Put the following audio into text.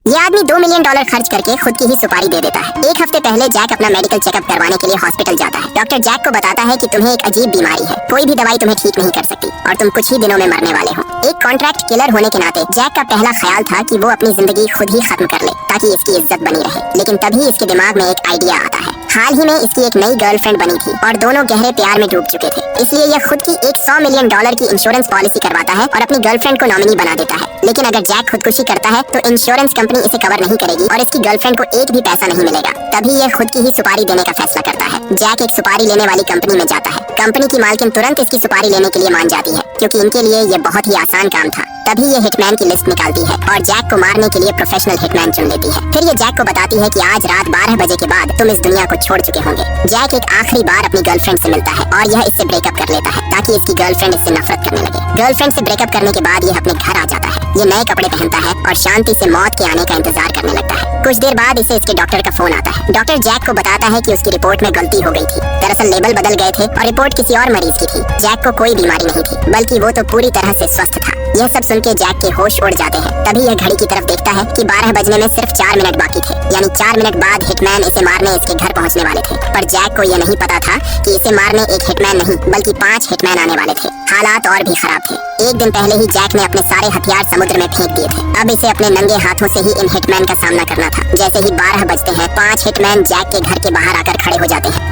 ये आदमी $2 मिलियन खर्च करके खुद की ही सुपारी दे देता है। एक हफ्ते पहले जैक अपना मेडिकल चेकअप करवाने के लिए हॉस्पिटल जाता है। डॉक्टर जैक को बताता है कि तुम्हें एक अजीब बीमारी है, कोई भी दवाई तुम्हें ठीक नहीं कर सकती और तुम कुछ ही दिनों में मरने वाले हो। एक कॉन्ट्रैक्ट किलर होने के नाते जैक का पहला ख्याल था कि वो अपनी जिंदगी खुद ही खत्म कर ले ताकि इसकी इज्जत बनी रहे। लेकिन तभी इसके दिमाग में एक आइडिया आता है। हाल ही में इसकी एक नई गर्लफ्रेंड बनी थी और दोनों गहरे प्यार में डूब चुके थे। इसलिए यह खुद की एक $100 मिलियन की इंश्योरेंस पॉलिसी करवाता है और अपनी गर्लफ्रेंड को नॉमिनी बना देता है। लेकिन अगर जैक खुदकुशी करता है तो इंश्योरेंस कंपनी इसे कवर नहीं करेगी और इसकी गर्लफ्रेंड को एक भी पैसा नहीं मिलेगा। तभी यह खुद की ही सुपारी देने का फैसला करता है। जैक एक सुपारी लेने वाली कंपनी में जाता है। कंपनी की मालकिन तुरंत इसकी सुपारी लेने के लिए मान जाती है क्योंकि इनके लिए ये बहुत ही आसान काम था। तभी ये हिटमैन की लिस्ट निकालती है और जैक को मारने के लिए प्रोफेशनल हिटमैन चुन लेती है। फिर ये जैक को बताती है कि आज रात 12 बजे के बाद तुम इस दुनिया को छोड़ चुके होंगे। जैक एक आखिरी बार अपनी गर्लफ्रेंड से मिलता है और यह इससे ब्रेकअप कर लेता है ताकि इसकी गर्लफ्रेंड इससे नफरत करने लगे। गर्लफ्रेंड से ब्रेकअप करने के बाद ये अपने घर आ जाता है। ये नए कपड़े पहनता है और शांति से मौत के आने का इंतजार करने लगता है। कुछ देर बाद इसे इसके डॉक्टर का फोन आता है। डॉक्टर जैक को बताता है कि उसकी रिपोर्ट में गलती हो गई थी। दरअसल लेबल बदल गए थे और रिपोर्ट किसी और मरीज की थी। जैक को कोई बीमारी नहीं थी बल्कि वो तो पूरी तरह से स्वस्थ था। यह सब सुन के जैक के होश उड़ जाते हैं। तभी यह घड़ी की तरफ देखता है कि 12 बजने में सिर्फ 4 मिनट बाकी थे, यानी 4 मिनट बाद हिटमैन इसे मारने इसके घर पहुंचने वाले थे। पर जैक को यह नहीं पता था कि इसे मारने एक हिटमैन नहीं बल्कि 5 हिटमैन आने वाले थे। हालात और भी खराब थे। एक दिन पहले ही जैक ने अपने सारे हथियार समुद्र में फेंक दिए थे। अब इसे अपने नंगे हाथों से ही इन हिटमैन का सामना करना था। जैसे ही 12 बजते हैं 5 हिटमैन जैक के घर के बाहर आकर खड़े हो जाते हैं।